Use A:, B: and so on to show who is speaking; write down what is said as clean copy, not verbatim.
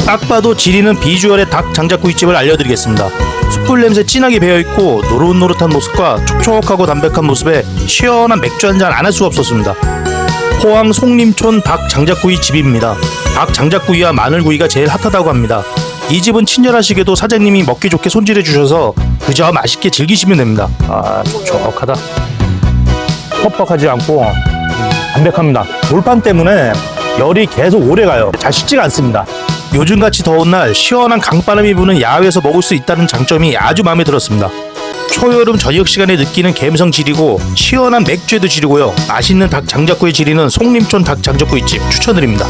A: 딱 봐도 지리는 비주얼의 닭 장작구이집을 알려드리겠습니다. 숯불 냄새 진하게 배어있고 노릇노릇한 모습과 촉촉하고 담백한 모습에 시원한 맥주 한잔 안 할 수가 없었습니다. 포항 송림촌 닭 장작구이 집입니다. 닭 장작구이와 마늘구이가 제일 핫하다고 합니다. 이 집은 친절하시게도 사장님이 먹기 좋게 손질해 주셔서 그저 맛있게 즐기시면 됩니다. 아, 촉촉하다. 퍽퍽하지 않고 담백합니다. 돌판 때문에 열이 계속 오래가요. 잘 식지가 않습니다. 요즘같이 더운 날 시원한 강바람이 부는 야외에서 먹을 수 있다는 장점이 아주 마음에 들었습니다. 초여름 저녁 시간에 느끼는 갬성 지리고 시원한 맥주에도 지리고요. 맛있는 닭 장작구이 지리는 송림촌 닭 장작구이집 추천드립니다.